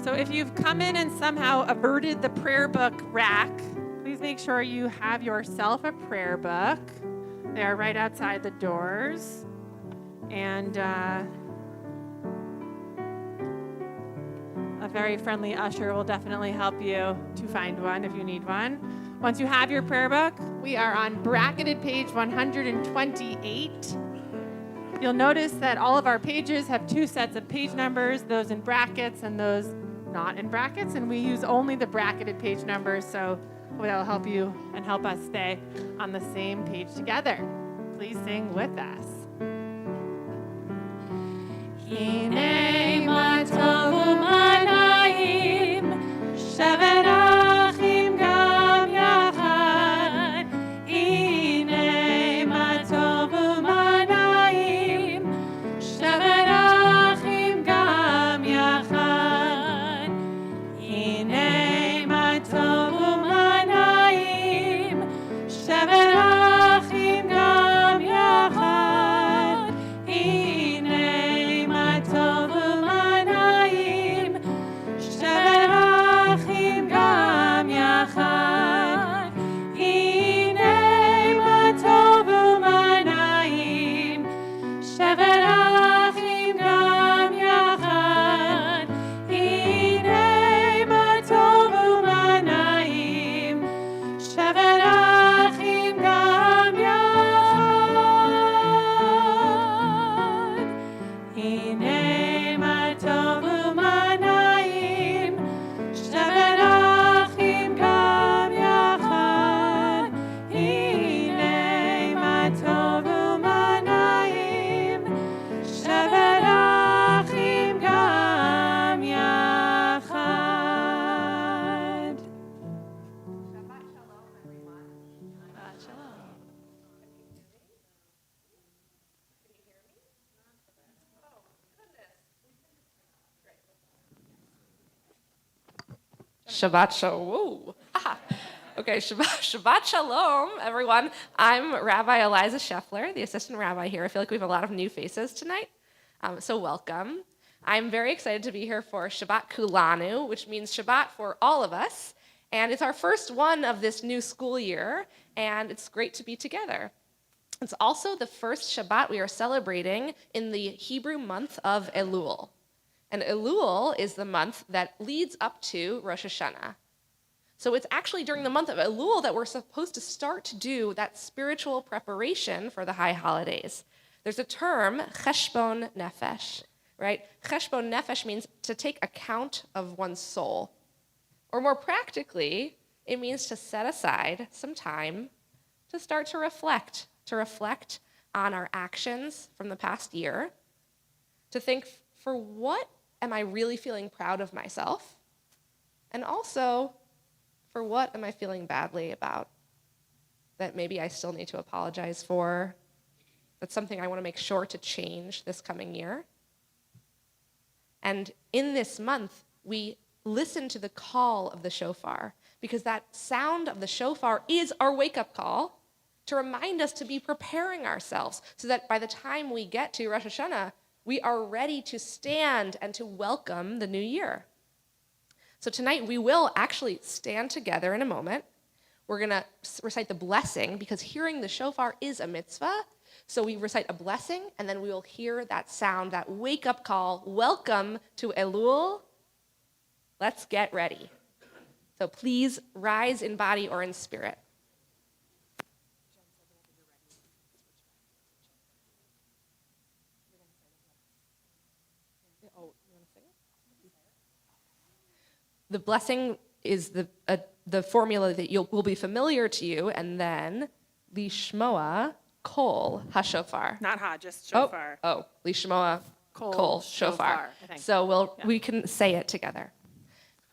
So if you've come in and somehow averted the prayer book rack, please make sure you have yourself a prayer book. They are right outside the doors. And a very friendly usher will definitely help you to find one if you need one. Once you have your prayer book, we are on bracketed page 128. You'll notice that all of our pages have two sets of page numbers, those in brackets and those not in brackets, and we use only the bracketed page numbers, so that'll help you and help us stay on the same page together. Please sing with us. Hine ma tovu manayim, shevet achim gam yachad. Hine ma tovu manayim, shevet achim gam yachad. Hine ma tovu manayim, shevet achim gam yachad. Hine ma tovu manayim, shevet achim gam yachad. Hine ma tovu manayim, shevet achim gam yachad. Hine ma tovu manayim, shevet achim gam yachad. Hine ma tovu manayim, shevet achim gam yachad. Hine ma tovu manayim, shevet achim gam yachad. Shabbat shalom, everyone. Shabbat shalom. Shabbat shalom. Whoa. Ah. Okay, Shabbat shalom, everyone. I'm Rabbi Eliza Scheffler, the assistant rabbi here. I feel like we have a lot of new faces tonight, so welcome. I'm very excited to be here for Shabbat Kulanu, which means Shabbat for all of us, and it's our first one of this new school year, and it's great to be together. It's also the first Shabbat we are celebrating in the Hebrew month of Elul. And Elul is the month that leads up to Rosh Hashanah. So it's actually during the month of Elul that we're supposed to start to do that spiritual preparation for the high holidays. There's a term, cheshbon nefesh, right? Cheshbon nefesh means to take account of one's soul. Or more practically, it means to set aside some time to start to reflect on our actions from the past year, to think, for what am I really feeling proud of myself? And also, for what am I feeling badly about that maybe I still need to apologize for? That's something I want to make sure to change this coming year. And in this month, we listen to the call of the shofar, because that sound of the shofar is our wake-up call to remind us to be preparing ourselves so that by the time we get to Rosh Hashanah, we are ready to stand and to welcome the new year. So tonight we will actually stand together in a moment. We're going to recite the blessing because hearing the shofar is a mitzvah. So we recite a blessing and then we will hear that sound, that wake-up call. Welcome to Elul. Let's get ready. So please rise in body or in spirit. The blessing is the formula that will be familiar to you, and then lishmoa kol hashofar. Not ha, just shofar. Lishmoa kol shofar. So we can say it together.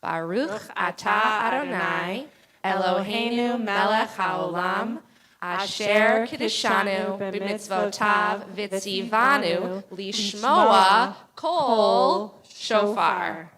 Baruch atah Adonai Eloheinu melech haolam asher kiddushanu b'mitzvotav v'tzivanu lishmoa kol shofar.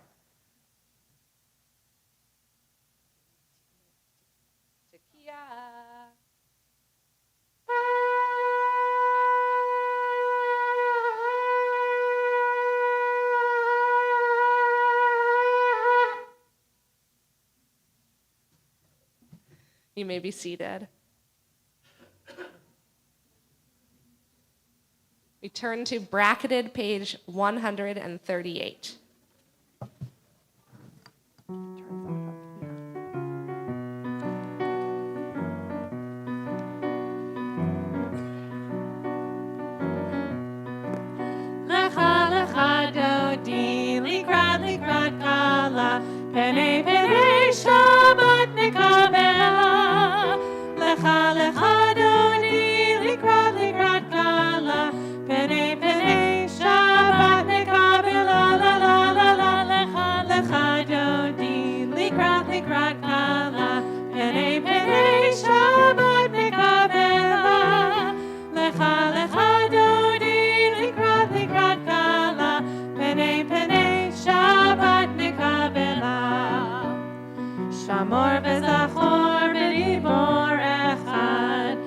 You may be seated. We turn to bracketed page 138. Lecha lecha dodi, likrat kala, pene pene Shabbat nekabela. Lecha lecha dodi, likrat kala, pene pene Shabbat nekabela. La la la la lecha lecha dodi, likrat kala, pene pene Shabbat nekabela. Lecha lecha dodi, likrat kala, pene pene Shabbat nekabela. Shamor v'zachor b'dibor echad,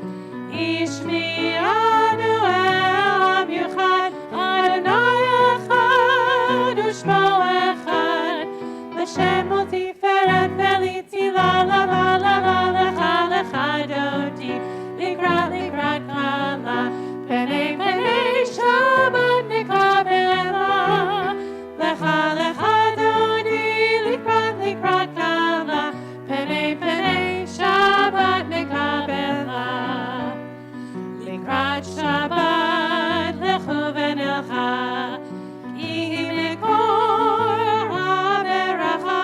ishmi'anu elam yuchad, Adonai echad u'shmo echad, l'shem u'tiferet v'litzila, la la la la lecha lecha dodi, likrat kala, pene pene Shabbat nekabela. Lecha lecha dodi, likrat kala, pene pene Shabbat nekabela. Likrat Shabbat lechu v'nelcha, ki mekor ha'beracha,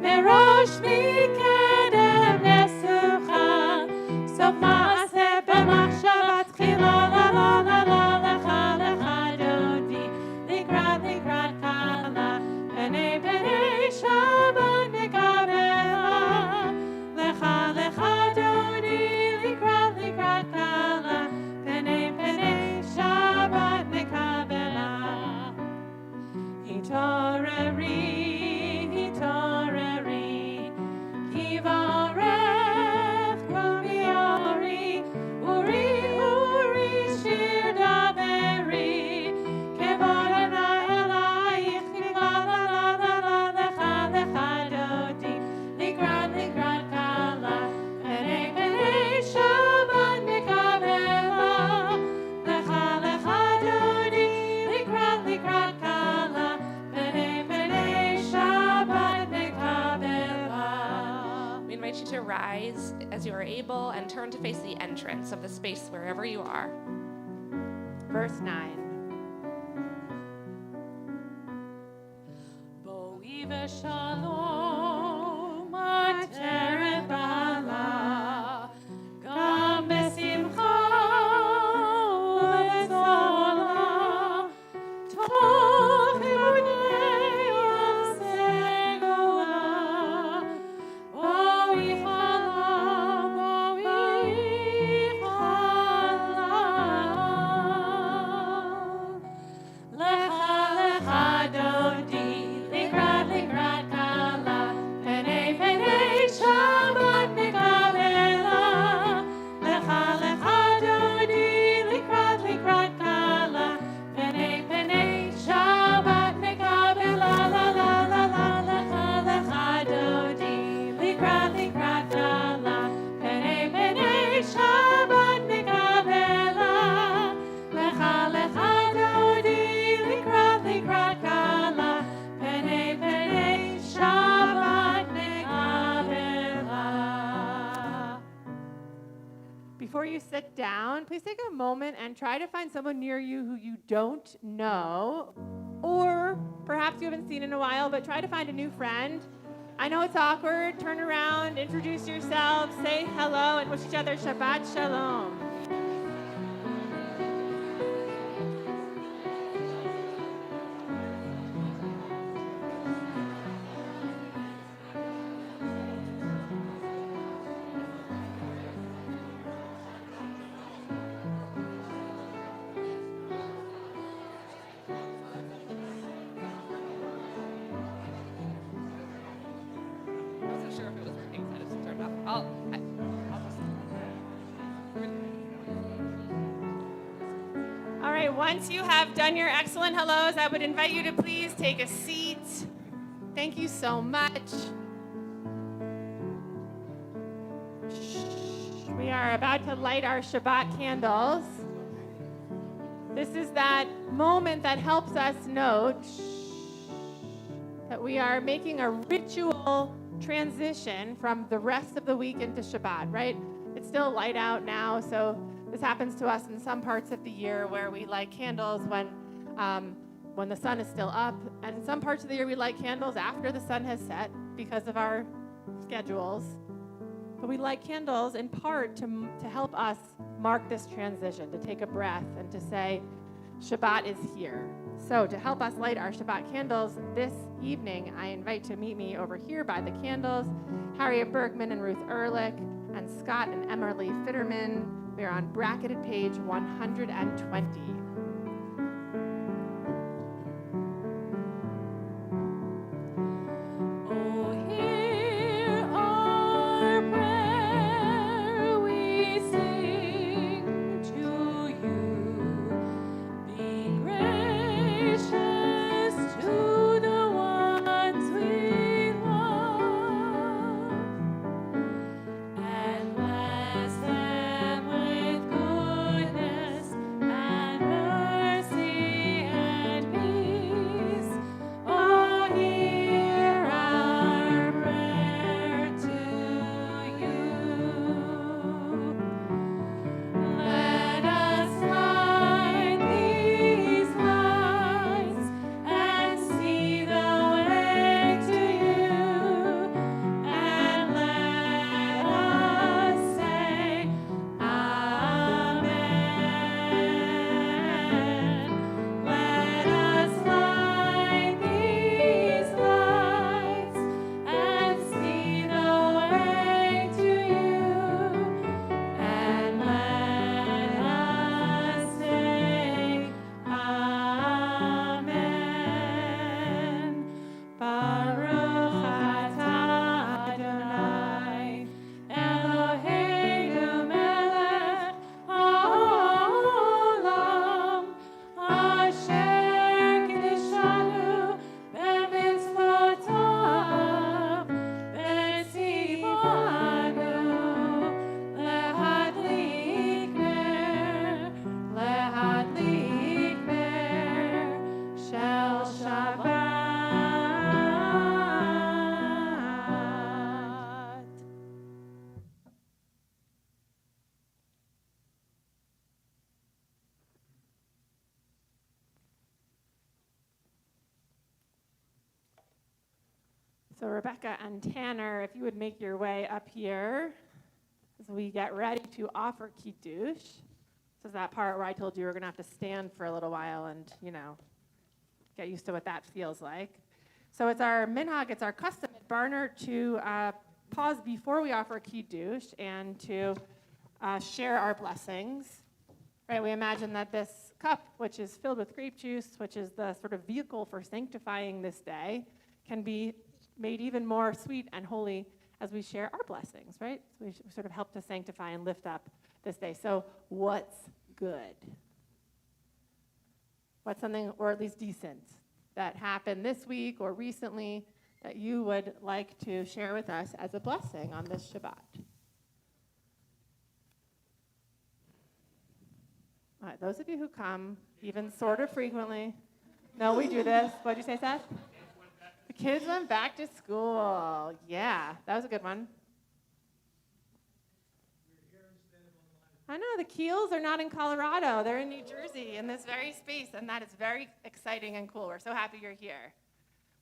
merosh mikedem nesucha, sof ma'aseh b'machshava tchila, la la la la lecha lecha dodi, likrat kala, pene pene Shabbat nekabela. Lecha lecha dodi, likrat kala, pene pene Shabbat nekabela. Hitoreri, ki varech kumiori, uri shir daveri, kevod Adonai elayich, la la la la lecha dodi, likrat kala, pene pene Shabbat nekabela. Lecha lecha dodi, likrat kala, pene pene Shabbat nekabela. We invite you to rise as you are able and turn to face the entrance of the space wherever you are. Verse 9. Boi v'shalom ateret bala, gam besimcha u'b'zola, tov imudei segula. Boi chala, lecha lecha dodi, likrat kala, pene pene Shabbat nekabela. Lecha lecha dodi, likrat kala, pene pene Shabbat nekabela. La la la la lecha lecha dodi, likrat kala, pene pene Shabbat nekabela. Lecha lecha dodi, likrat kala, pene pene Shabbat nekabela. Before you sit down, please take a moment and try to find someone near you who you don't know, or perhaps you haven't seen in a while, but try to find a new friend. I know it's awkward. Turn around, introduce yourself, say hello, and wish each other Shabbat Shalom. I wasn't sure if it was working, so I just turned it off. I'll just... All right, once you have done your excellent hellos, I would invite you to please take a seat. Thank you so much. We are about to light our Shabbat candles. This is that moment that helps us note that we are making a ritual transition from the rest of the week into Shabbat, right? It's still light out now, so this happens to us in some parts of the year where we light candles when the sun is still up, and in some parts of the year we light candles after the sun has set because of our schedules. But we light candles in part to help us mark this transition, to take a breath and to say, Shabbat is here. So to help us light our Shabbat candles this evening, I invite to meet me over here by the candles, Harriet Bergman and Ruth Ehrlich, and Scott and Emily Fitterman. We are on bracketed page 120. So Rebecca and Tanner, if you would make your way up here as we get ready to offer Kiddush. This is that part where I told you we're going to have to stand for a little while and, get used to what that feels like. So it's our minhag, it's our custom at Barner to pause before we offer Kiddush and to share our blessings. Right, we imagine that this cup, which is filled with grape juice, which is the sort of vehicle for sanctifying this day, can be made even more sweet and holy as we share our blessings, right? So we sort of help to sanctify and lift up this day. So what's good? What's something, or at least decent, that happened this week or recently that you would like to share with us as a blessing on this Shabbat? All right, those of you who come even sort of frequently, no, we do this. What did you say, Seth? The kids went back to school. Yeah, that was a good one. I know, the Keels are not in Colorado. They're in New Jersey in this very space, and that is very exciting and cool. We're so happy you're here.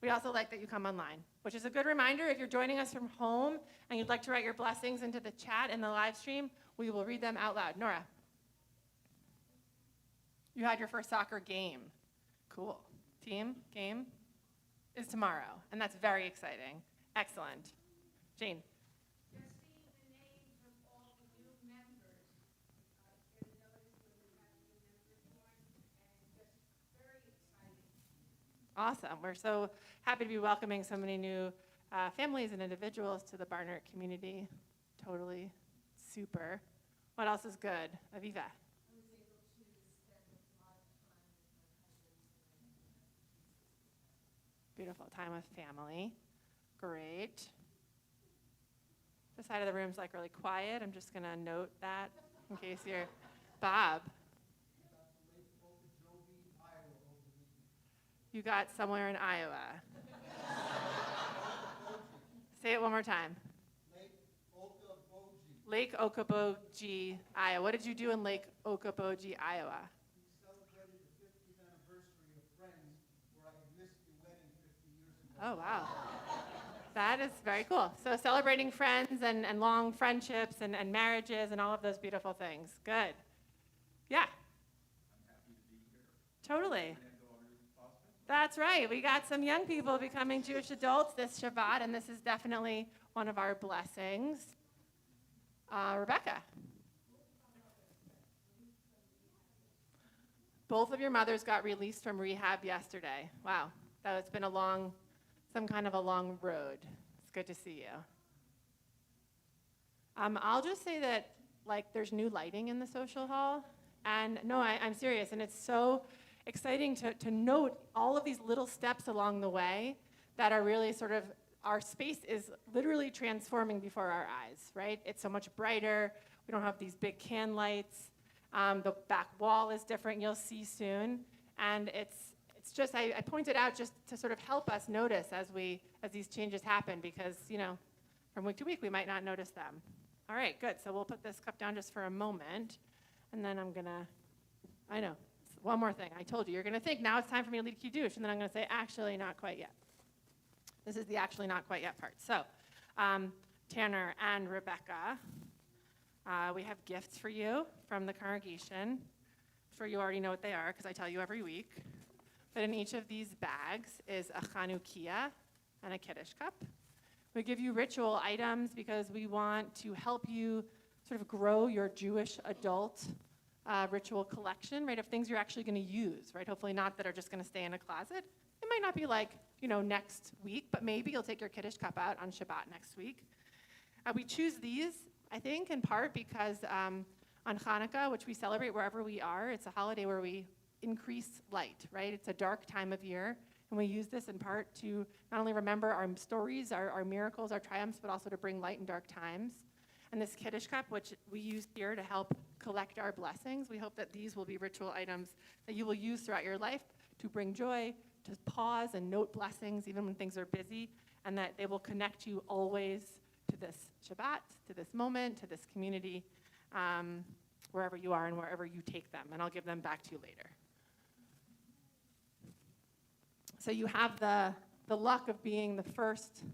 We also like that you come online, which is a good reminder. If you're joining us from home and you'd like to write your blessings into the chat in the live stream, we will read them out loud. Nora, you had your first soccer game. Cool. Team game is tomorrow, and that's very exciting. Excellent. Jane. You're seeing the names of all the new members. Get a notice when we have new members join, and just very exciting. Awesome. We're so happy to be welcoming so many new families and individuals to the Barnard community. Totally super. What else is good? Aviva. Beautiful time with family. Great. The side of the room's like really quiet. I'm just gonna note that in case you're Bob. You got somewhere in Iowa. Say it one more time. Lake Okoboji, Iowa. What did you do in Lake Okoboji, Iowa? We celebrated the 50th anniversary of Friends, where I missed the wedding 50 years ago. Oh, wow. That is very cool. So celebrating friends and long friendships and marriages and all of those beautiful things. Good. Yeah. I'm happy to be here. Totally. Granddaughter Foster. That's right. We got some young people becoming Jewish adults this Shabbat, and this is definitely one of our blessings. Rebecca. Both of your mothers got released from rehab yesterday. Wow. It's been some kind of a long road. It's good to see you. I'll just say that, there's new lighting in the social hall. And no, I'm serious. And it's so exciting to note all of these little steps along the way that are really sort of, our space is literally transforming before our eyes, right? It's so much brighter. We don't have these big can lights. The back wall is different, you'll see soon. And it's just, I pointed out just to sort of help us notice as these changes happen, because, from week to week, we might not notice them. All right, good. So we'll put this cup down just for a moment. And then one more thing. I told you, you're going to think, now it's time for me to lead Kiddush. And then I'm going to say, actually, not quite yet. This is the actually not quite yet part. So, Tanner and Rebecca, we have gifts for you from the congregation. I'm sure you already know what they are because I tell you every week. But in each of these bags is a Chanukiah and a Kiddush cup. We give you ritual items because we want to help you sort of grow your Jewish adult ritual collection, right, of things you're actually going to use, right? Hopefully not that are just going to stay in a closet. It might not be next week, but maybe you'll take your Kiddush cup out on Shabbat next week. We choose these, I think, in part because on Hanukkah, which we celebrate wherever we are, it's a holiday where we increase light, right? It's a dark time of year, and we use this in part to not only remember our stories, our miracles, our triumphs, but also to bring light in dark times. And this Kiddush cup, which we use here to help collect our blessings, we hope that these will be ritual items that you will use throughout your life to bring joy, to pause and note blessings even when things are busy, and that they will connect you always to this Shabbat, to this moment, to this community, wherever you are and wherever you take them. And I'll give them back to you later. So you have the luck of being the first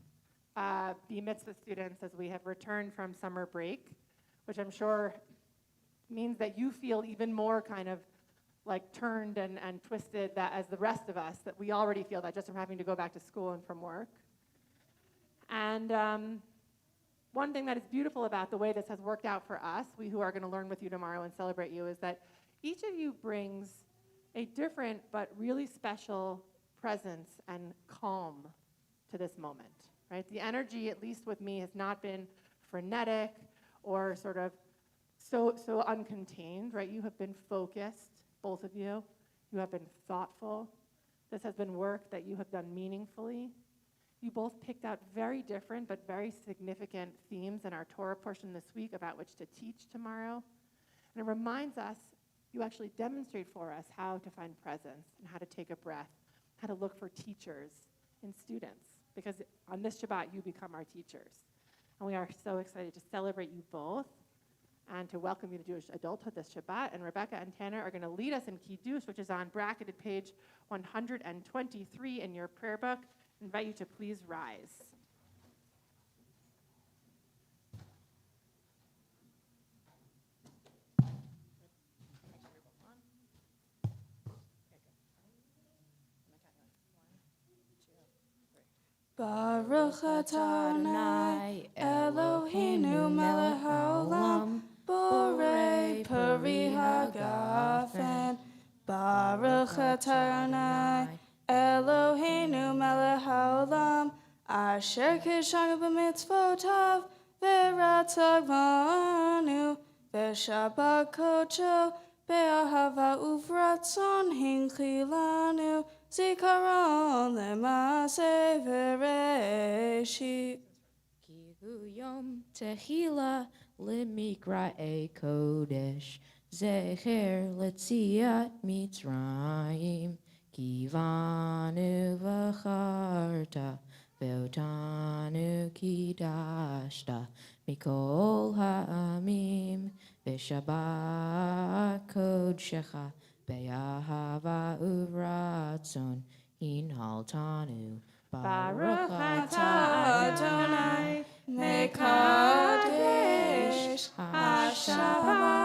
Bar Mitzvah students as we have returned from summer break, which I'm sure means that you feel even more kind of turned and twisted that as the rest of us, that we already feel that just from having to go back to school and from work. And one thing that is beautiful about the way this has worked out for us, we who are going to learn with you tomorrow and celebrate you, is that each of you brings a different but really special presence and calm to this moment, right? The energy, at least with me, has not been frenetic or sort of so uncontained, right? You have been focused, both of you. You have been thoughtful. This has been work that you have done meaningfully. You both picked out very different but very significant themes in our Torah portion this week about which to teach tomorrow. And it reminds us, you actually demonstrate for us how to find presence and how to take a breath, how to look for teachers in students. Because on this Shabbat, you become our teachers. And we are so excited to celebrate you both and to welcome you to Jewish adulthood this Shabbat. And Rebecca and Tanner are going to lead us in Kiddush, which is on bracketed page 123 in your prayer book. I invite you to please rise. Baruch atah Adonai Eloheinu melech haolam borei peri hagafen. Baruch atah Adonai Eloheinu melech haolam asher kishanu b'mitzvotav v'ratzag banu v'shabbat kocho be'ahava uvratzon hinchilanu zikaron lemase v'reshit. Ki Yom Tehillah Limikra'e Kodesh Zecher Letziat Mitzrayim Kivanu V'charta Ve'otanu Kidashta Mikol Ha'amim V'Shabbat Kodshecha Be'ahava Uvratzon Hinaltanu Baruch atah Adonai Mekadesh HaShabbat.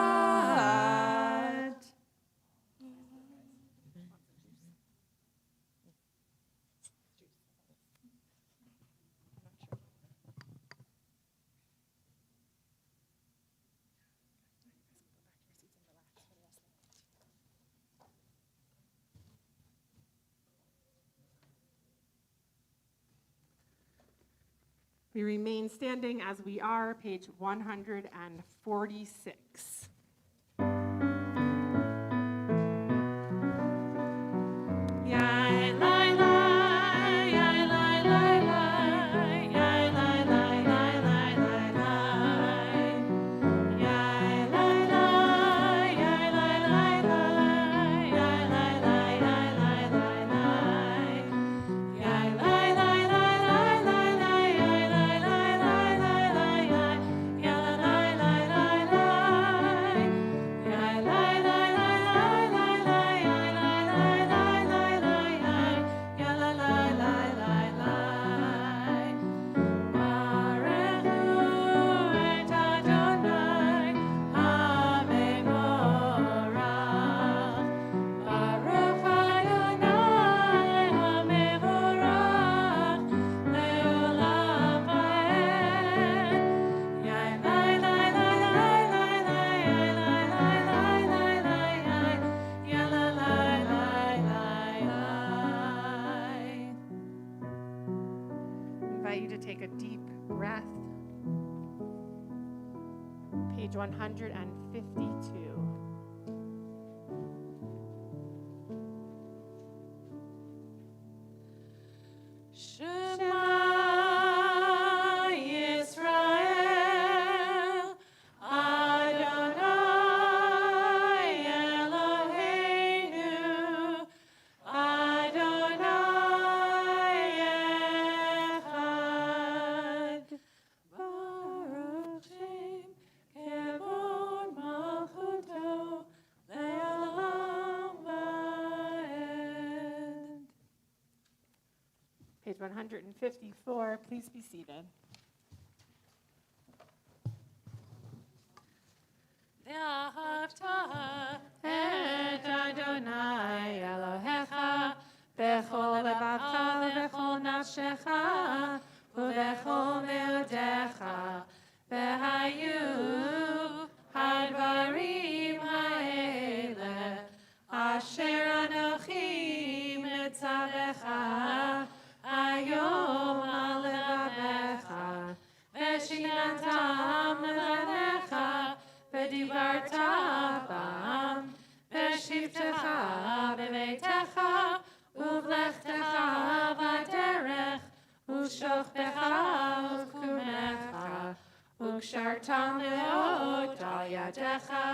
We remain standing as we are, page 146. Invite you to take a deep breath. Page 152. Shema Yisrael, Adonai Eloheinu, Adonai Echad. Baruch Shem Kevod Malchuto Le'olam Va'ed. Page 154, please be seated. Ve'ahavta et Adonai Elohecha bechol levavcha v'bechol nafshecha u'bechol me'odecha v'hayu hadvarim ha'ele asher anochi metzavecha ayom al levavecha v'shinatam levavecha v'dibarta bam v'shivtecha b'beitecha uvlechtecha v'derech u'shochtecha uvkumecha u'kshartam leot al yadecha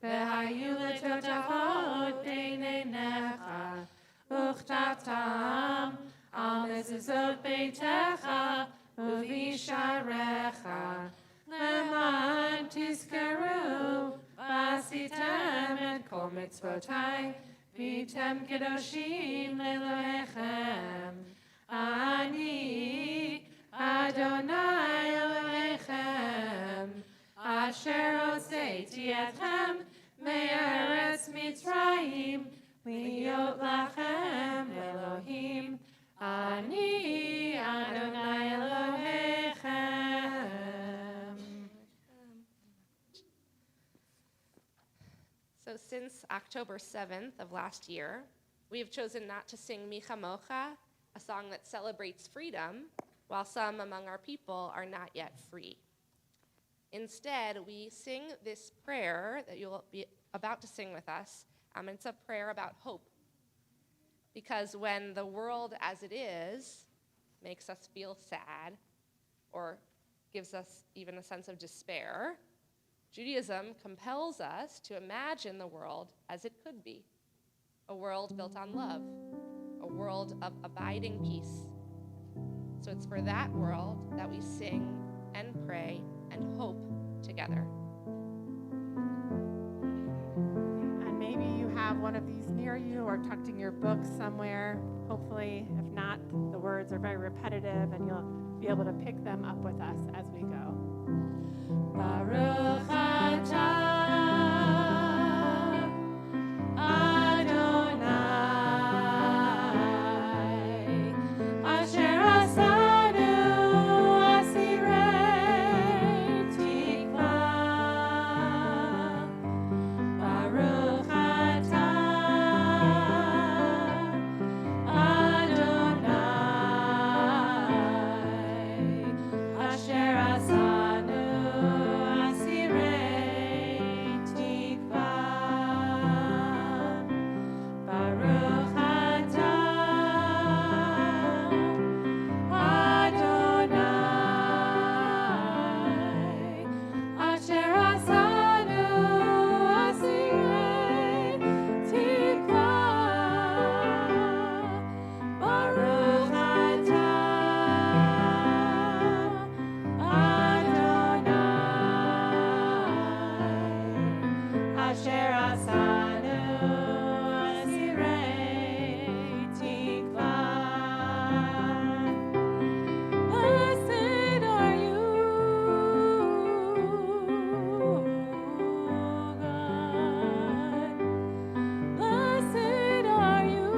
v'hayu letotavot b'neinecha u'chtatam al mezuzot beitecha u'visharecha leman tizkaru v'asitem et kol mitzvotai v'tem kedoshim le'elohechem ani Adonai Elohechem asher hoseti etchem me'eretz Mitzrayim liot lachem Elohim ani Adonai Elohechem. So since October 7th of last year, we have chosen not to sing Mi Chamocha, a song that celebrates freedom, while some among our people are not yet free. Instead, we sing this prayer that you'll be about to sing with us. It's a prayer about hope. Because when the world as it is makes us feel sad or gives us even a sense of despair, Judaism compels us to imagine the world as it could be, a world built on love, a world of abiding peace. So it's for that world that we sing and pray and hope together. And maybe you have one of these near you or tucked in your book somewhere. Hopefully, if not, the words are very repetitive and you'll be able to pick them up with us as we go. Baruch atah Adonai asher asanu asirei tikva. Baruch atah Adonai asher asanu asirei tikva. Baruch atah Adonai asher asanu asirei tikva. Baruch atah Adonai asher asanu asirei tikva. Blessed are you, God. Blessed are you,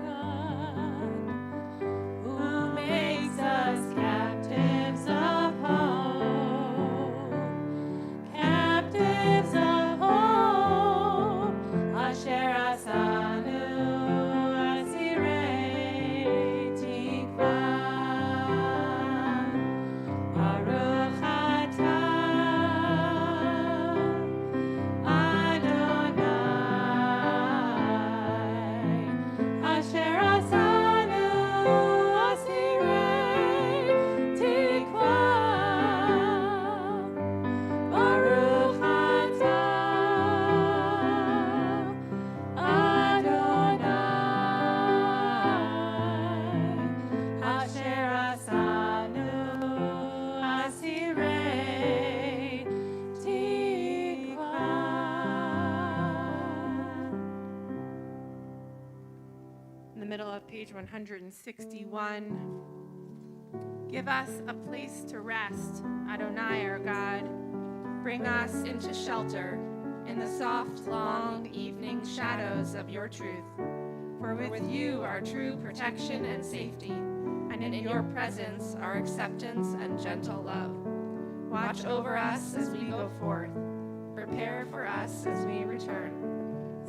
God, who makes us captives of hope, captives of hope. Asher asanu asirei tikva. Baruch atah Adonai asher asanu asirei tikva. Baruch atah Adonai asher asanu asirei tikva. In the middle of page 161, give us a place to rest, Adonai our God. Bring us into shelter in the soft, long evening shadows of your truth. For with you are true protection and safety, and in your presence are acceptance and gentle love. Watch over us as we go forth. Prepare for us as we return.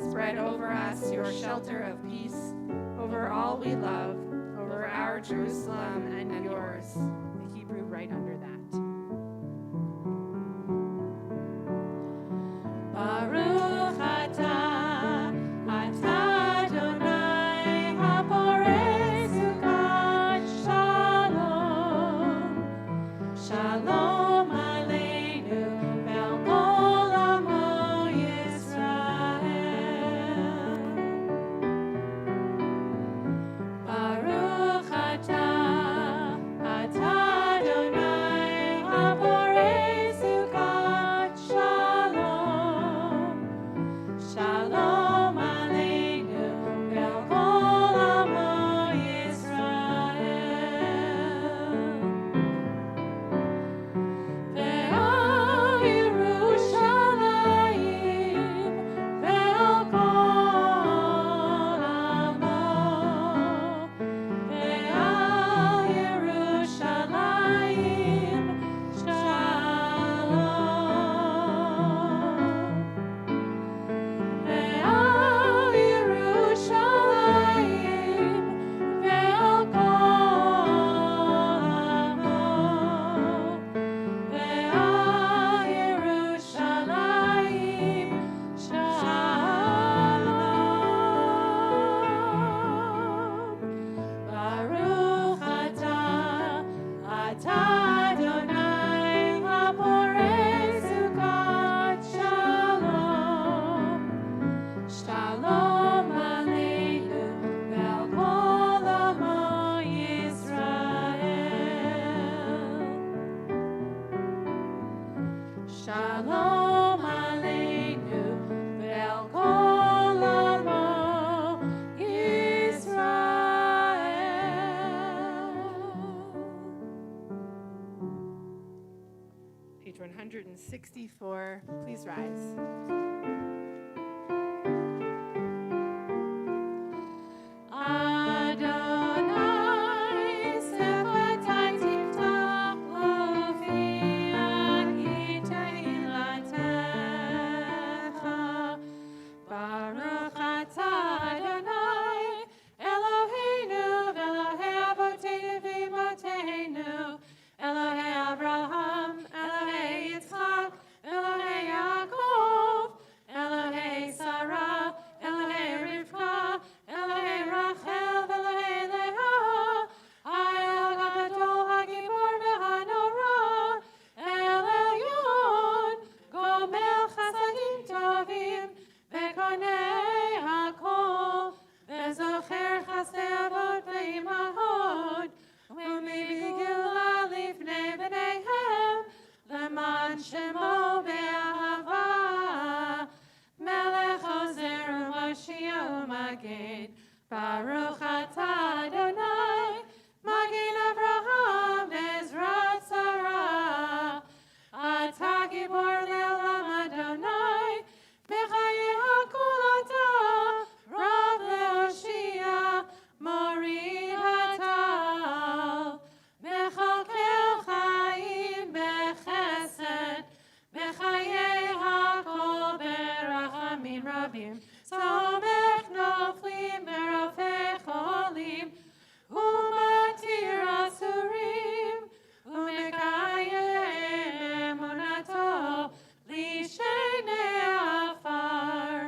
Spread over us your shelter of peace, over all we love, over our Jerusalem and yours. The Hebrew right under that. Baruch atah Adonai haporei sukkot shalom. Shalom aleinu ve'al kol amo Yisrael. Baruch atah Shalom Aleinu ve'al kol amo Yisrael. Page 164, please rise. Adonai sefatai tiftach lo fi tehillatcha. Baruch atah Adonai Eloheinu v'Elohei avoteinu v'imotenu, Elohei Abraham, Elohei Yitzchak, Elohei Yaakov, Elohei Sarah, Elohei Rivka, Elohei Rachel, Elohei Leah, Ha'el HaGadol HaGibor v'Hanora, El Elyon, Gomel Chasadim Tovim, V'konei HaKol, V'zocher Chasdei Avot v'Imahot, U'mibigila lifnei b'neihem, Leman Shemo be'ahava, Melech Ozer u'Moshiach u'Magen, Baruch atah Adonai, Magen Avraham Ezrat Sarah, Atah Gibor le'olam Adonai, B'chayei hakol atah, Rav le'Hoshia, Morid hatal, Mechalkel chayim b'chesed, B'chayei hakol berachamim rabim, Somech noflim v'rofei cholim, Umatir asurim, Umekayem emunato, Lishenei afar,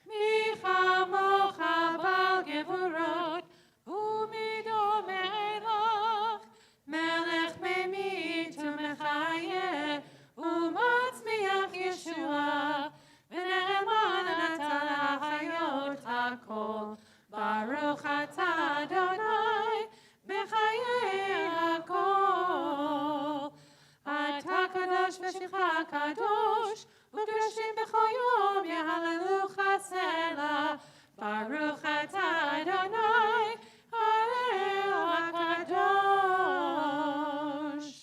Michamocha bal gevurot, Umidomei lach, Melech memit umechayeh, Umatzmiach Yeshua, V'ne'eman natal ha'chayot hakol, Baruch atah Adonai, B'chayei hakol. Atah kadosh v'shimcha kadosh, U'kedoshim b'chol yom yehallelu Selah. Baruch atah Adonai, Ha'el HaKadosh.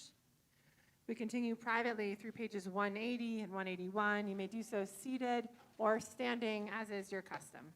We continue privately through pages 180 and 181. You may do so seated or standing, as is your custom.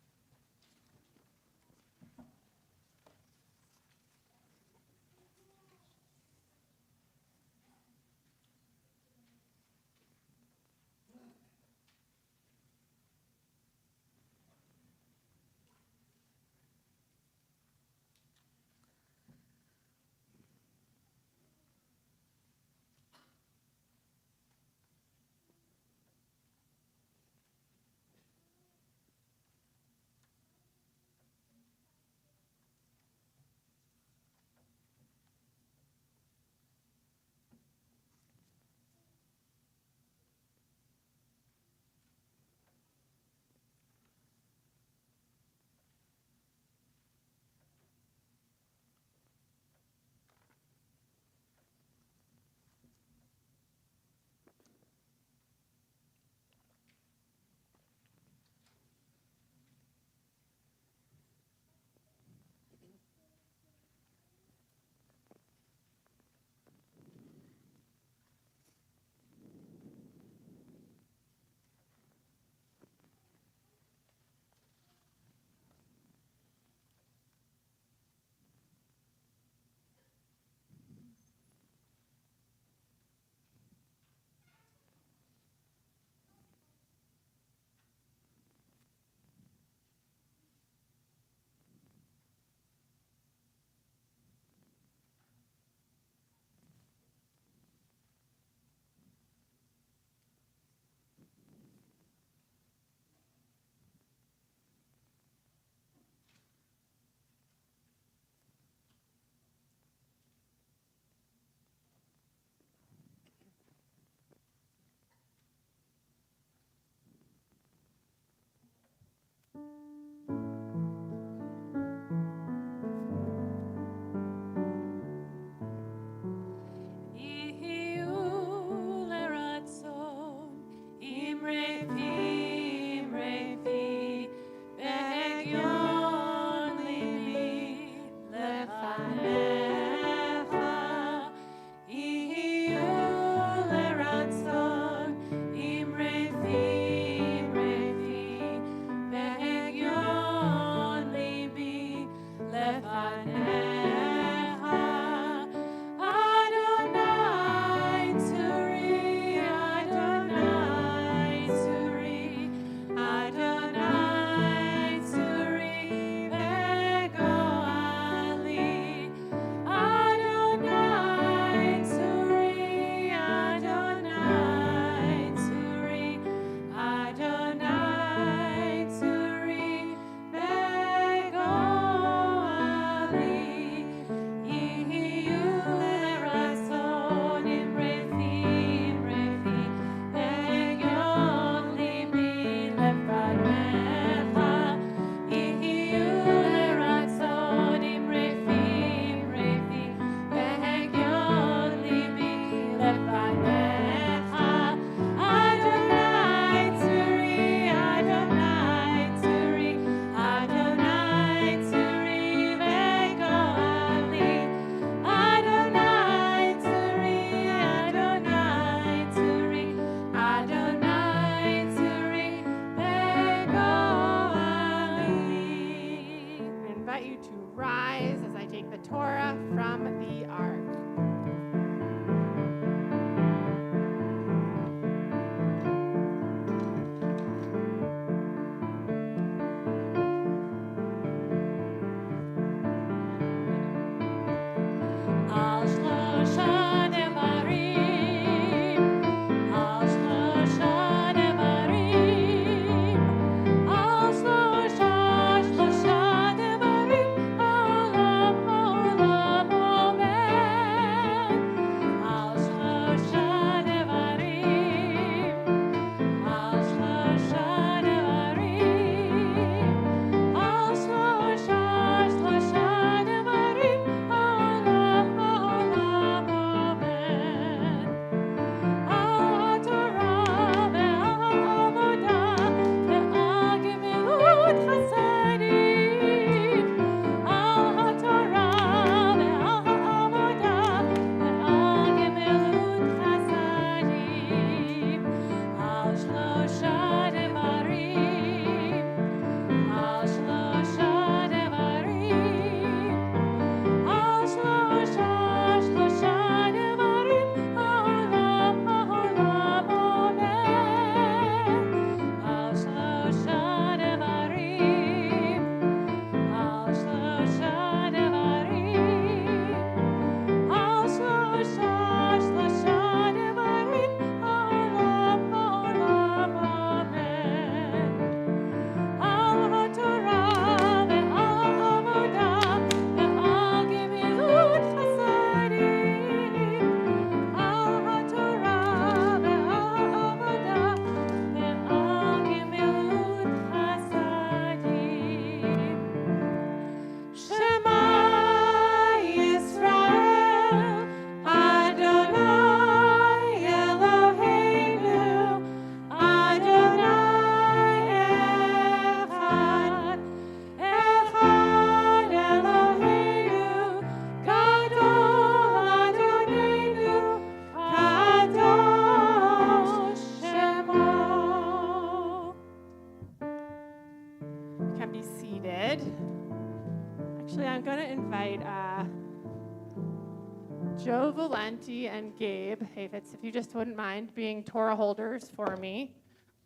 So Valenti and Gabe Hafitz, if you just wouldn't mind being Torah holders for me.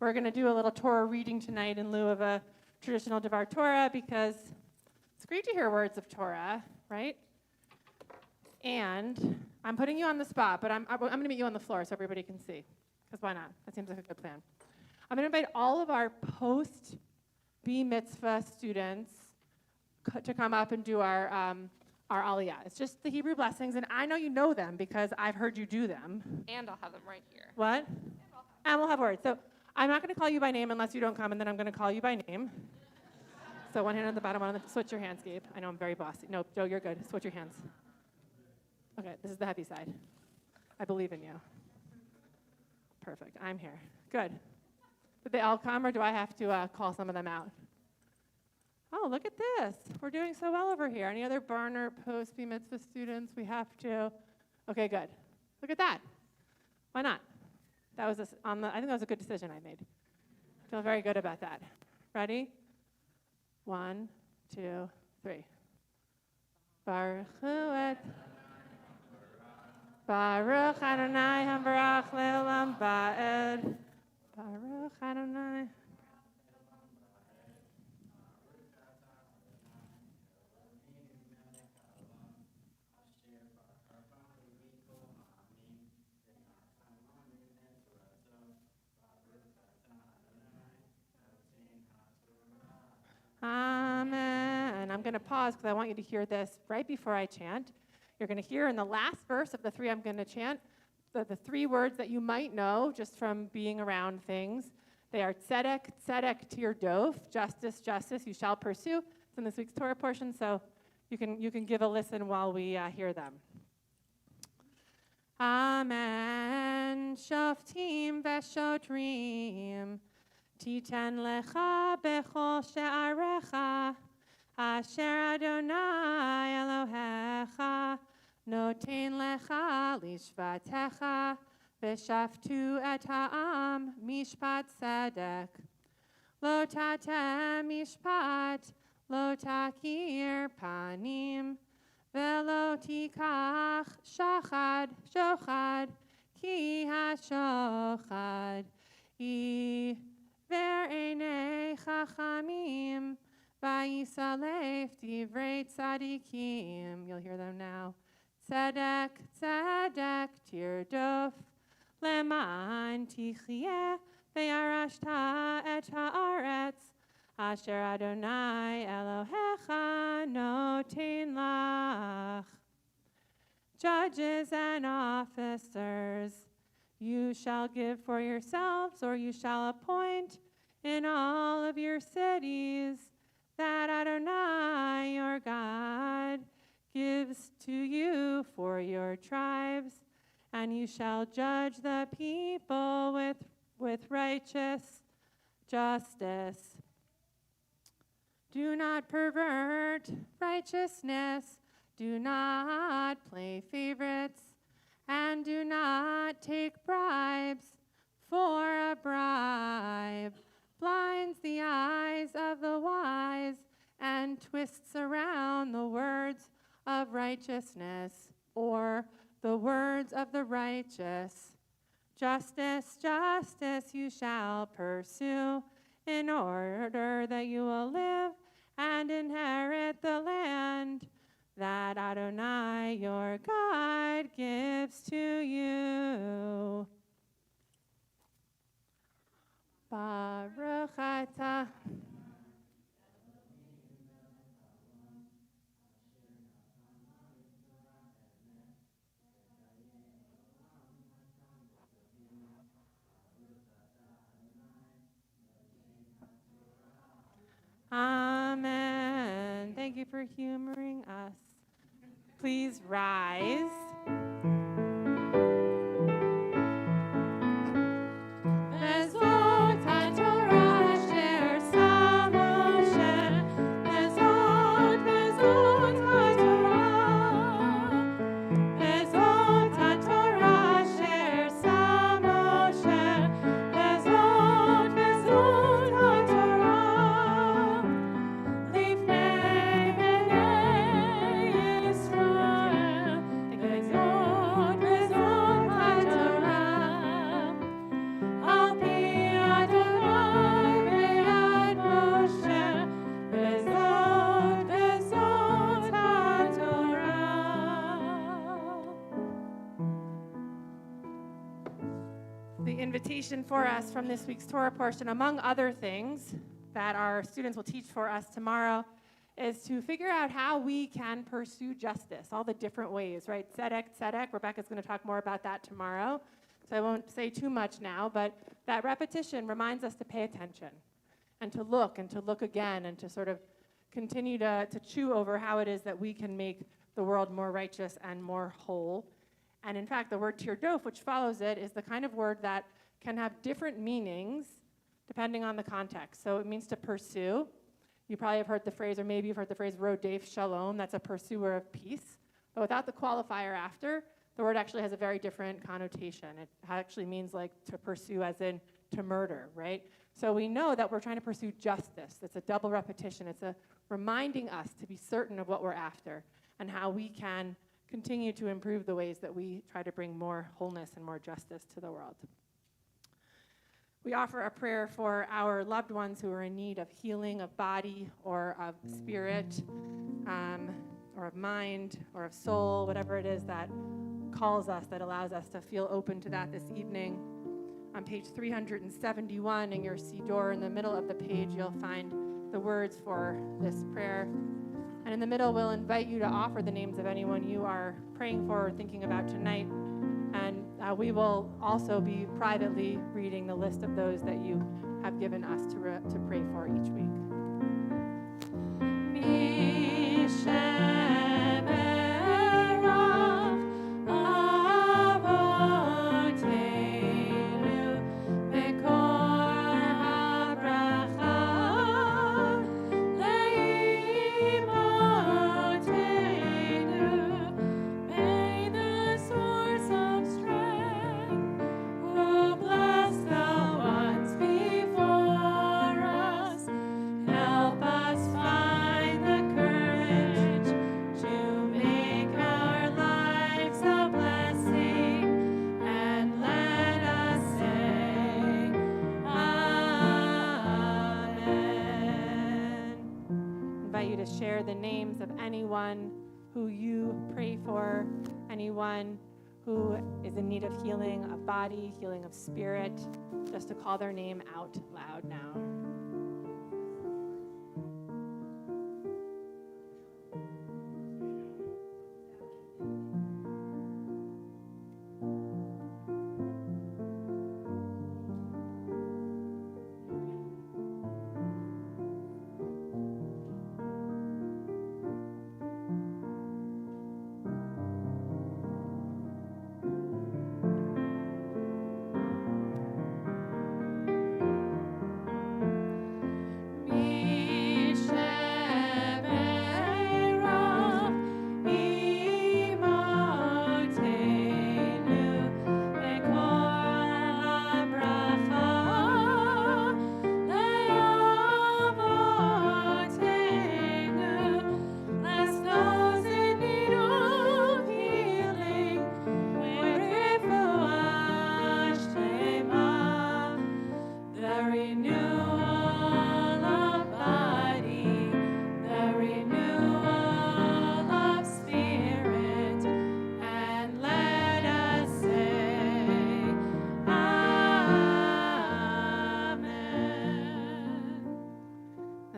We're going to do a little Torah reading tonight in lieu of a traditional Devar Torah because it's great to hear words of Torah, right? And I'm putting you on the spot, but I'm going to meet you on the floor so everybody can see, because why not? That seems like a good plan. I'm going to invite all of our post-B mitzvah students to come up and do our aliyah. It's just the Hebrew blessings, and I know you know them because I've heard you do them. And I'll have them right here. What? And we'll have words. So I'm not going to call you by name unless you don't come, and then I'm going to call you by name. So one hand on the bottom, one on the, switch your hands, Gabe. I know I'm very bossy. No, Joe, you're good. Switch your hands. Okay, this is the heavy side. I believe in you. Perfect. I'm here. Good. Did they all come, or do I have to call some of them out? Oh, look at this. We're doing so well over here. Any other Barner post-B mitzvah students? We have to. Okay, good. Look at that. Why not? That was I think that was a good decision I made. I feel very good about that. Ready? 1, 2, 3. Baruch Hu et Baruch Adonai Hambarach Leolam Ba'ed. Baruch Adonai. Amen. I'm going to pause because I want you to hear this right before I chant. You're going to hear in the last verse of the 3 I'm going to chant the 3 words that you might know just from being around things. They are tzedek, tzedek tir dof, justice, justice, you shall pursue. It's in this week's Torah portion, so you can give a listen while we hear them. Amen. Shoftim veshotrim. Titen lecha bechol she'arecha, asher Adonai Elohecha, noten lecha lishvatecha, v'shaftu et ha'am mishpat tzedek. Lo tatem mishpat, lo takir panim, ve'lo tikach shochad, ki ha-shochad, Ve'enei chachamim, v'yisalef divrei tzadikim. You'll hear them now. Tzedek, tzedek, tirdof, leman tichye, ve'yarashta et ha'aretz, asher Adonai Elohecha noten lach. Judges and officers, you shall give for yourselves, or you shall appoint in all of your cities that Adonai, your God, gives to you for your tribes, and you shall judge the people with righteous justice. Do not pervert righteousness, do not play favorites, and do not take bribes, for a bribe blinds the eyes of the wise and twists around the words of righteousness, or the words of the righteous. Justice, justice you shall pursue, in order that you will live and inherit the land that Adonai, your God, gives to you. Baruch atah. Amen. Thank you for humoring us. Please rise. Thank you, the invitation for us from this week's Torah portion, among other things that our students will teach for us tomorrow, is to figure out how we can pursue justice, all the different ways, right? Tzedek. Rebecca's going to talk more about that tomorrow, so I won't say too much now, but that repetition reminds us to pay attention and to look again and to sort of continue to chew over how it is that we can make the world more righteous and more whole. And in fact, the word tirdof, which follows it, is the kind of word that can have different meanings depending on the context. So it means to pursue. You probably have heard the phrase, or maybe you've heard the phrase rodef shalom, that's a pursuer of peace. But without the qualifier after, the word actually has a very different connotation. It actually means like to pursue as in to murder, right? So we know that we're trying to pursue justice. It's a double repetition. It's a reminding us to be certain of what we're after and how we can continue to improve the ways that we try to bring more wholeness and more justice to the world. We offer a prayer for our loved ones who are in need of healing of body or of spirit, or of mind or of soul, whatever it is that calls us, that allows us to feel open to that this evening. On page 371 in your Siddur, in the middle of the page, you'll find the words for this prayer. And in the middle, we'll invite you to offer the names of anyone you are praying for or thinking about tonight. And we will also be privately reading the list of those that you have given us to pray for each week. Share the names of anyone who you pray for, anyone who is in need of healing of body, healing of spirit, just to call their name out loud now.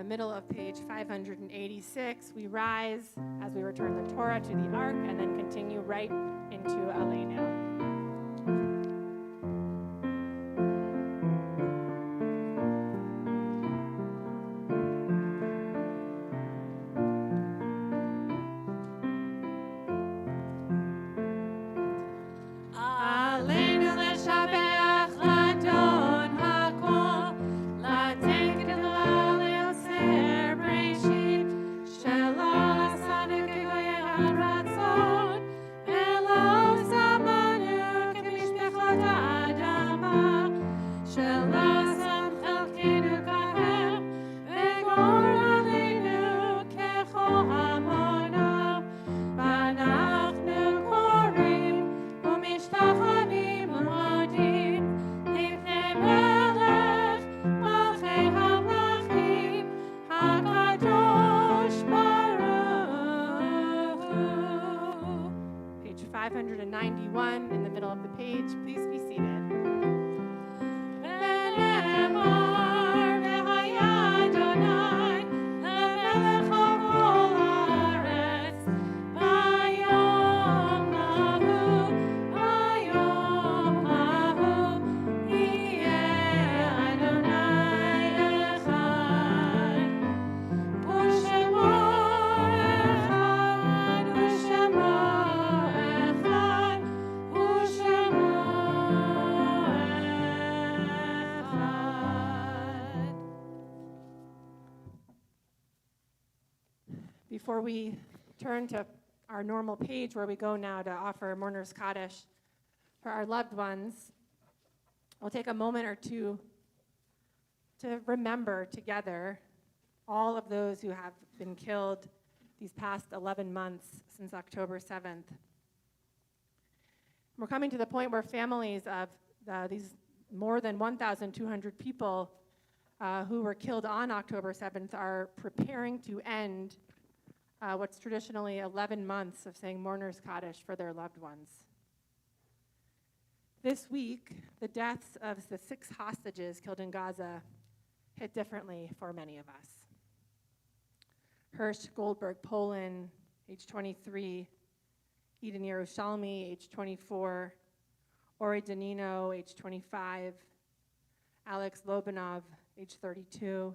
Middle of page 586, we rise as we return the Torah to the Ark and then continue right into Aleinu. Page 591 in the middle of the page. Please be seated. before we turn to our normal page where we go now to offer Mourner's Kaddish for our loved ones, we'll take a moment or two to remember together all of those who have been killed these past 11 months since October 7th. We're coming to the point where families of these more than 1,200 people who were killed on October 7th are preparing to end what's traditionally 11 months of saying Mourner's Kaddish for their loved ones. This week, the deaths of the 6 hostages killed in Gaza hit differently for many of us. Hirsch Goldberg, Poland, age 23, Eden Yerushalmi, age 24, Ori Danino, age 25, Alex Lobanov, age 32,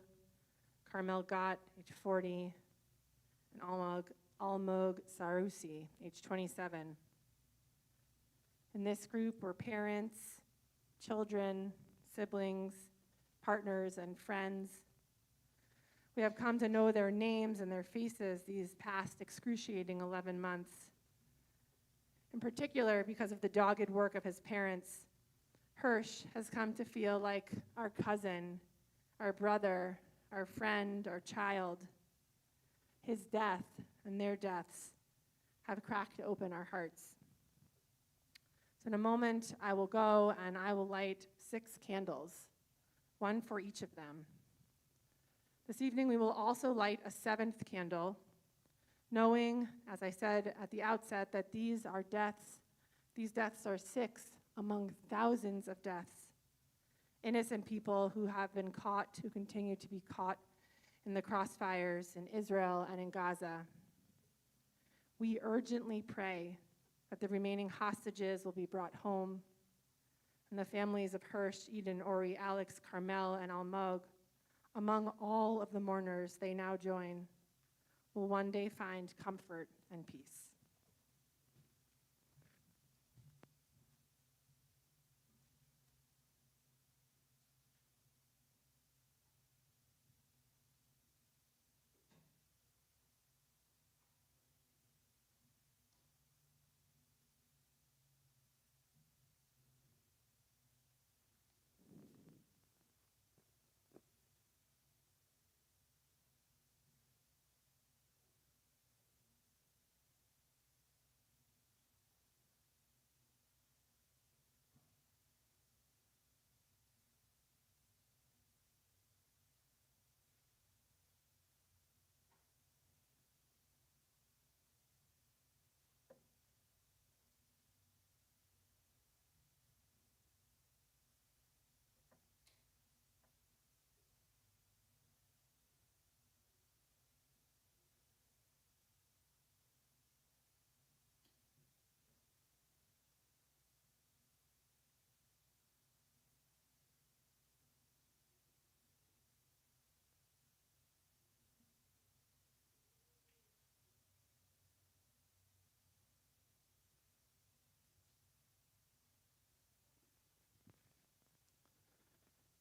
Carmel Gott, age 40, and Almog Sarusi, age 27. In this group were parents, children, siblings, partners, and friends. We have come to know their names and their faces these past excruciating 11 months. In particular, because of the dogged work of his parents, Hirsch has come to feel like our cousin, our brother, our friend, our child. His death and their deaths have cracked open our hearts. So in a moment, I will go and I will light 6 candles, one for each of them. This evening, we will also light a 7th candle, knowing, as I said at the outset, that these are deaths. These deaths are 6 among thousands of deaths. Innocent people who have been caught, who continue to be caught in the crossfires in Israel and in Gaza. We urgently pray that the remaining hostages will be brought home, and the families of Hirsch, Eden, Ori, Alex, Carmel, and Almog, among all of the mourners they now join, will one day find comfort and peace.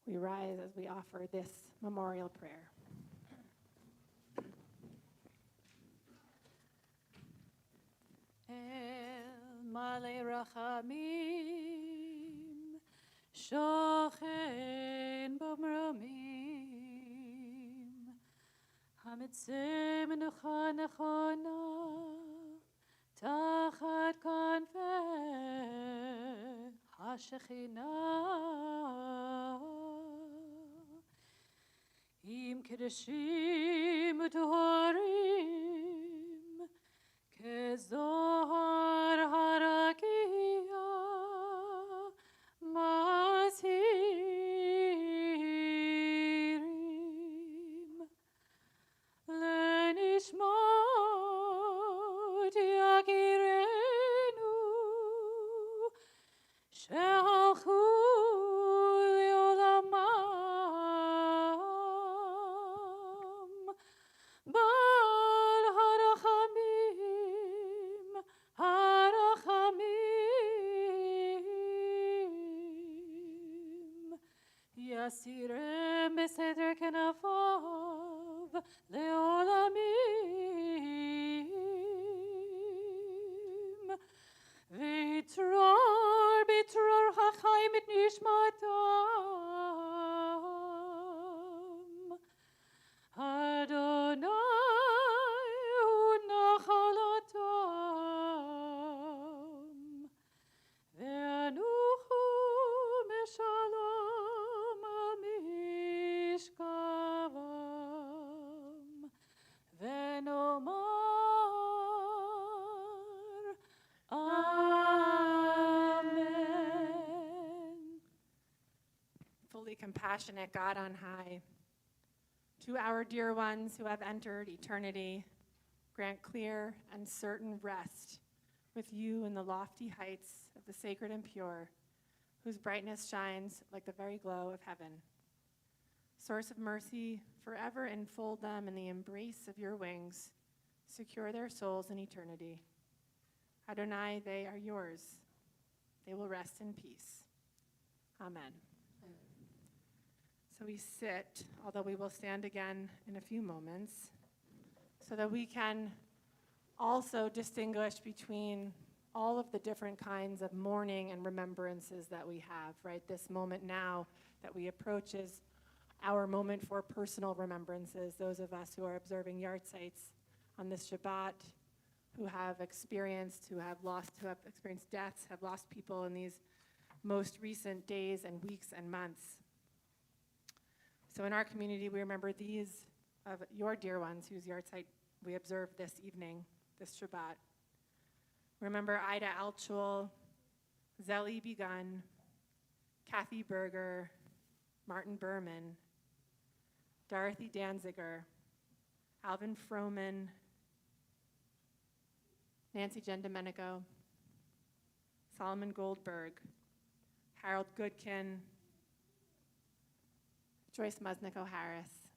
We rise as we offer this memorial prayer. El male rachamim, shochen bomromim, hamitzeh menucha nechona, tachat kanfeh hashechinah. Im kedeshim u'toharim, kezohar harakia, mazhirim, lenishmot yakirenu, shehalchu Bal harachamim, harachamim, yasirem beseder kenafav leolamim. steadfastly compassionate God on high, to our dear ones who have entered eternity, grant clear and certain rest with you in the lofty heights of the sacred and pure, whose brightness shines like the very glow of heaven. Source of mercy, forever enfold them in the embrace of your wings. Secure their souls in eternity. Adonai, they are yours. They will rest in peace. Amen. So we sit, although we will stand again in a few moments, so that we can also distinguish between all of the different kinds of mourning and remembrances that we have, right? This moment now that we approach is our moment for personal remembrances, those of us who are observing yard sites on this Shabbat, who have experienced deaths, have lost people in these most recent days and weeks and months. So in our community, we remember these of your dear ones whose yard site we observed this evening, this Shabbat. Remember Ida Altschul, Zeli Begun, Kathy Berger, Martin Berman, Dorothy Danziger, Alvin Froman, Nancy Gendomenico, Solomon Goldberg, Harold Goodkin, Joyce Musnick-O'Harris,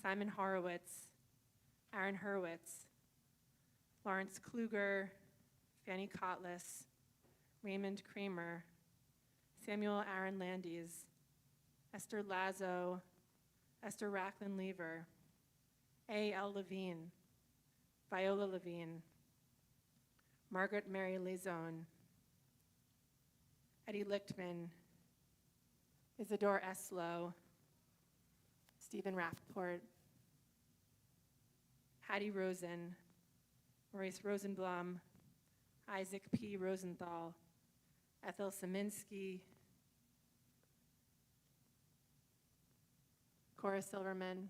Simon Horowitz, Aaron Hurwitz, Lawrence Kluger, Fanny Kotlis, Raymond Kramer, Samuel Aaron Landis, Esther Lazo, Esther Racklin Lever, A.L. Levine, Viola Levine, Margaret Mary Lazone, Eddie Lichtman, Isidore Eslow, Stephen Rappaport, Hattie Rosen, Maurice Rosenblum, Isaac P. Rosenthal, Ethel Saminsky, Cora Silverman,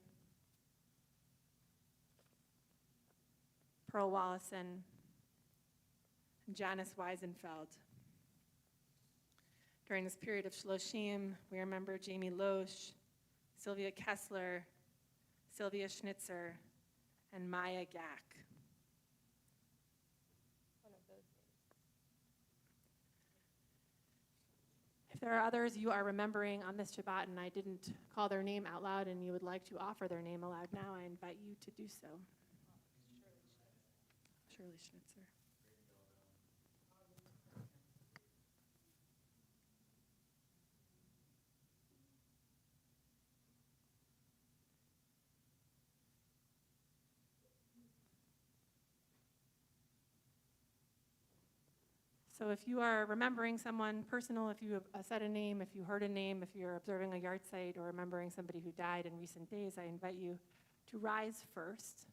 Pearl Wallison, and Janice Weisenfeld. During this period of Shloshim, we remember Jamie Loesch, Sylvia Kessler, Sylvia Schnitzer, and Maya Gack. If there are others you are remembering on this Shabbat and I didn't call their name out loud and you would like to offer their name aloud now, I invite you to do so. Shirley Schnitzer. So if you are remembering someone personal, if you have said a name, if you heard a name, if you're observing a yard site or remembering somebody who died in recent days, I invite you to rise first.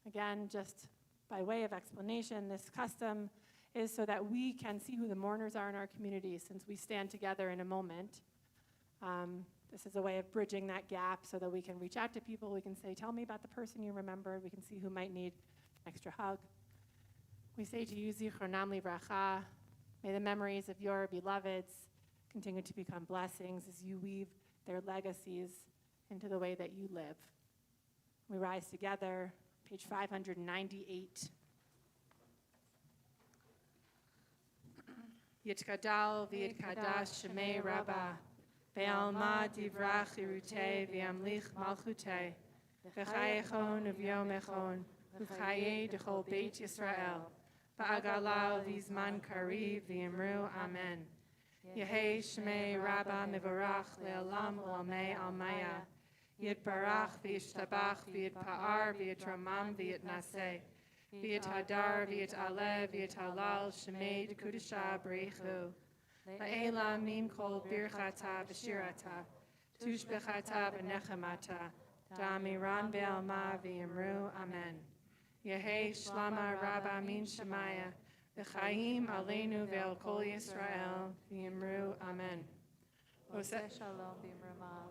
Again, just by way of explanation, this custom is so that we can see who the mourners are in our community since we stand together in a moment. This is a way of bridging that gap so that we can reach out to people. We can say, tell me about the person you remembered. We can see who might need an extra hug. We say to you, Zichronam Livracha, may the memories of your beloveds continue to become blessings as you weave their legacies into the way that you live. We rise together, page 598. Yitkadal v'yitkadash shemei Rabbah, ve'alma divrach irutei v'yamlich malchutei, v'chayechon uvyomechon, v'chaye dechol beit Yisrael, v'agala v'zman kariv v'yimru amen. Yehei shmei Rabbah mivarach le'olam u'amei almaya, yitbarach v'yishtabach v'yitpa'ar v'yitramam v'yitnaseh, v'yithadar v'yit'aleh v'yit'halal shmei d'kudisha b'reichu, la'ela min kol birchata v'shirata, tushbechata v'nechemata, da'amiran be'alma v'yimru amen. Yehei shlama Rabbah min shemaya, v'chaim aleinu ve'al kol Yisrael, v'yimru amen. Oseh shalom v'yimramal,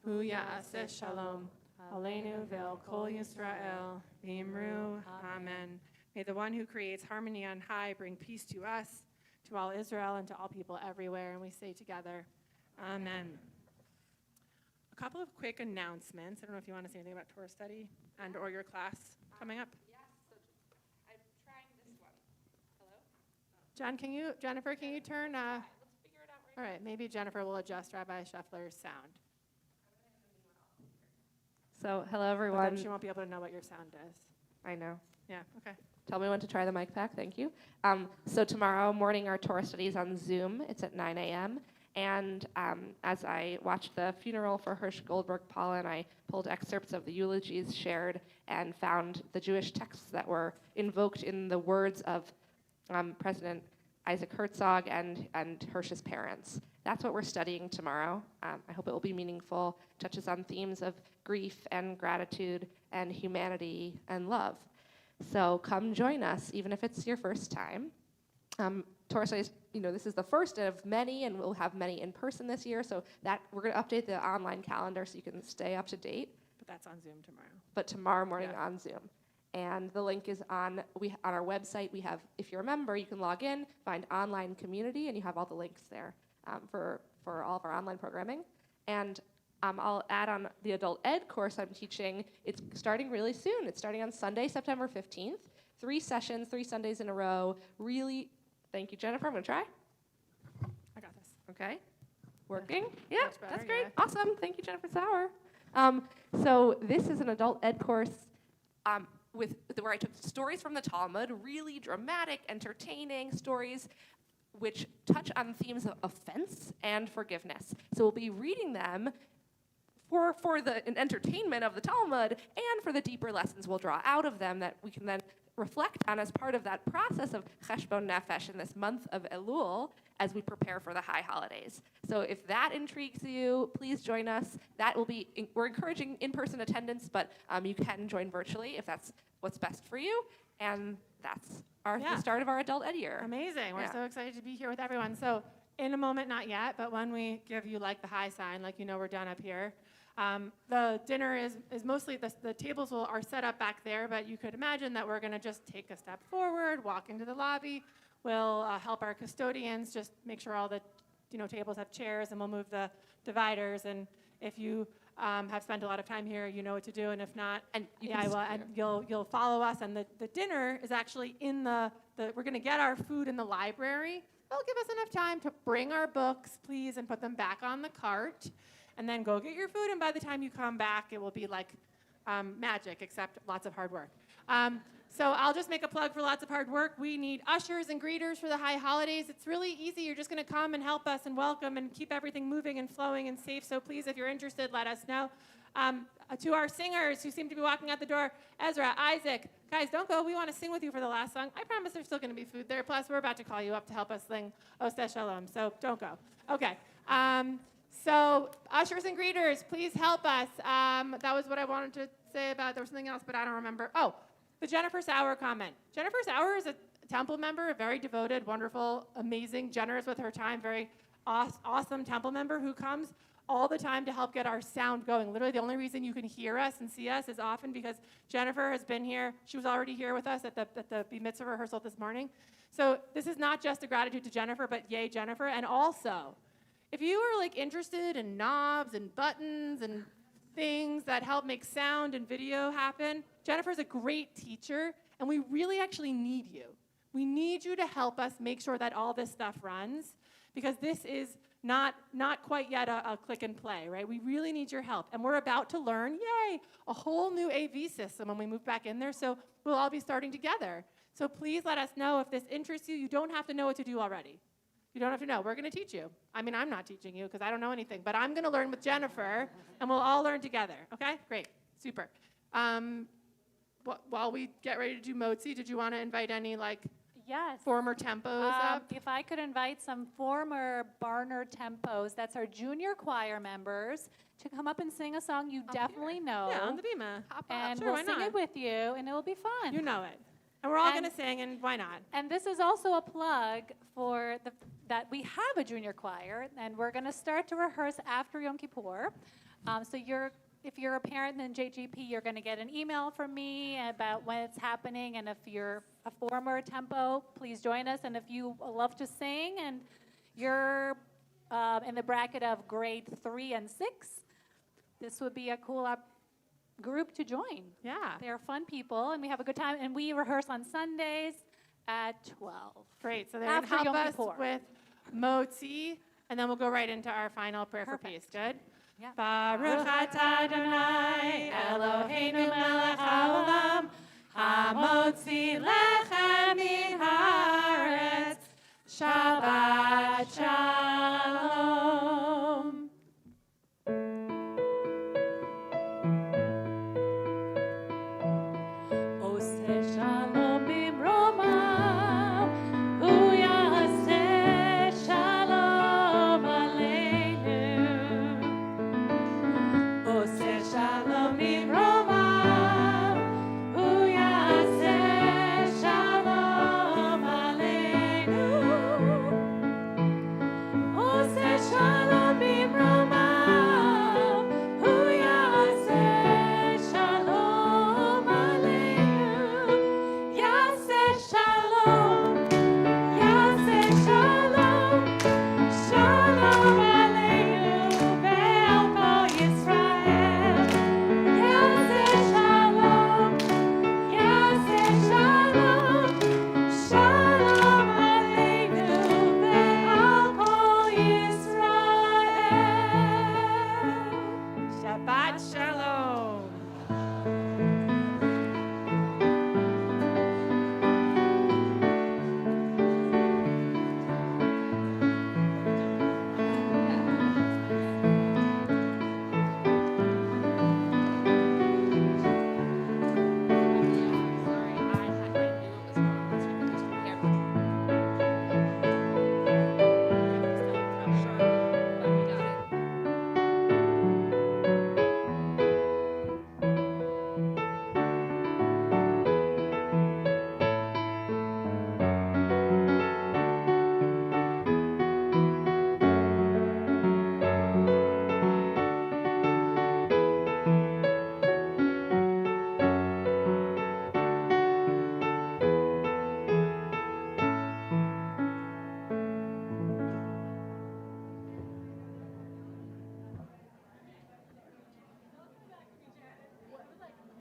hu ya'aseh shalom, aleinu ve'al kol Yisrael, v'yimru amen. May the one who creates harmony on high bring peace to us. to all Israel and to all people everywhere. And we say together, Amen. A couple of quick announcements. I don't know if you want to say anything about Torah study and or your class coming up. Yes, so I'm trying this one. Hello? Jennifer, can you turn? Let's figure it out right All right, maybe Jennifer will adjust Rabbi Scheffler's sound. So, hello But everyone. then she won't be able to know what your sound is. I know. Yeah, okay. Tell me when to try the mic pack, thank you. So tomorrow morning, our Torah study is on Zoom. It's at 9 a.m. And as I watched the funeral for Hirsch Goldberg Paulin, I pulled excerpts of the eulogies shared and found the Jewish texts that were invoked in the words of President Isaac Herzog and Hirsch's parents. That's what we're studying tomorrow. I hope it will be meaningful, touches on themes of grief and gratitude and humanity and love. So come join us, even if it's your first time. Torah studies, this is the first of many, and we'll have many in person this year. So that we're going to update the online calendar so you can stay up to date. But that's on Zoom tomorrow. But tomorrow morning Yeah. on Zoom, and the link is on our website. We have, if you're a member, you can log in, find online community, and you have all the links there for all of our online programming. And I'll add on the adult ed course I'm teaching. It's starting really soon. It's starting on Sunday, September 15th. 3 sessions, 3 Sundays in a row. Really, thank you, Jennifer. I'm going to try. I got this. Okay. Working? Yeah, Much better, that's great. yeah. Awesome. Thank you, Jennifer Sauer. So this is an adult ed course where I took stories from the Talmud, really dramatic, entertaining stories which touch on themes of offense and forgiveness. So we'll be reading them for the entertainment of the Talmud and for the deeper lessons we'll draw out of them that we can then reflect on as part of that process of Cheshbon Nefesh in this month of Elul as we prepare for the high holidays. So if that intrigues you, please join us. That will be, we're encouraging in-person attendance, but you can join virtually if that's what's best for you. And that's the start of our adult ed year. Amazing. We're Yeah. so excited to be here with everyone. So in a moment, not yet, but when we give you like the high sign, like we're done up here, the dinner is mostly, the tables are set up back there, but you could imagine that we're going to just take a step forward, walk into the lobby. We'll help our custodians just make sure all the tables have chairs, and we'll move the dividers. And if you have spent a lot of time here, you know what to do. And if not, And you yeah, can well, and you'll follow us. And the dinner is actually in the we're going to get our food in the library. It'll give us enough time to bring our books, please, and put them back on the cart. And then go get your food, and by the time you come back, it will be like magic, except lots of hard work. So I'll just make a plug for lots of hard work. We need ushers and greeters for the high holidays. It's really easy. You're just going to come and help us and welcome and keep everything moving and flowing and safe. So please, if you're interested, let us know. To our singers who seem to be walking out the door, Ezra, Isaac, guys, don't go. We want to sing with you for the last song. I promise there's still going to be food there. Plus, we're about to call you up to help us sing Oseh Shalom. So don't go. Okay. So ushers and greeters, please help us. That was what I wanted to say about, there was something else, but I don't remember. Oh, the Jennifer Sauer comment. Jennifer Sauer is a temple member, a very devoted, wonderful, amazing, generous with her time, very awesome temple member who comes all the time to help get our sound going. Literally the only reason you can hear us and see us is often because Jennifer has been here. She was already here with us at the Bar Mitzvah rehearsal this morning. So this is not just a gratitude to Jennifer, but yay, Jennifer. And also, if you are interested in knobs and buttons and things that help make sound and video happen, Jennifer's a great teacher, and we really actually need you. We need you to help us make sure that all this stuff runs, because this is not quite yet a click and play, right? We really need your help. And we're about to learn, yay, a whole new AV system when we move back in there, so we'll all be starting together. So please let us know if this interests you. You don't have to know what to do already. You don't have to know. We're going to teach you. I mean, I'm not teaching you because I don't know anything, but I'm going to learn with Jennifer, and we'll all learn together. Okay? Great. Super. While we get ready to do Motzi, did you want to invite any, Yes. former tempos up? If I could invite some former Barner tempos, that's our junior choir members, to come up and sing a song you definitely know. Yeah, on the bima. Hop up. And Sure, we'll why sing not? it with you, and it'll be fun. You know it. And we're all And- going to sing, and why not? And this is also a plug for that we have a junior choir, and we're going to start to rehearse after Yom Kippur. So you're if you're a parent in JGP, you're going to get an email from me about when it's happening. And if you're a former tempo, please join us. And if you love to sing and you're in the bracket of grade 3 and 6, this would be a cool group to join. Yeah. They're fun people, and we have a good time. And we rehearse on Sundays at 12. Great. So they're going to After help Yom us Kippur. with Motzi, and then we'll go right into our final prayer for peace. Good? Yeah. Baruch atah Adonai Eloheinu melech haolam hamotzi lechem min haaretz Shabbat Shalom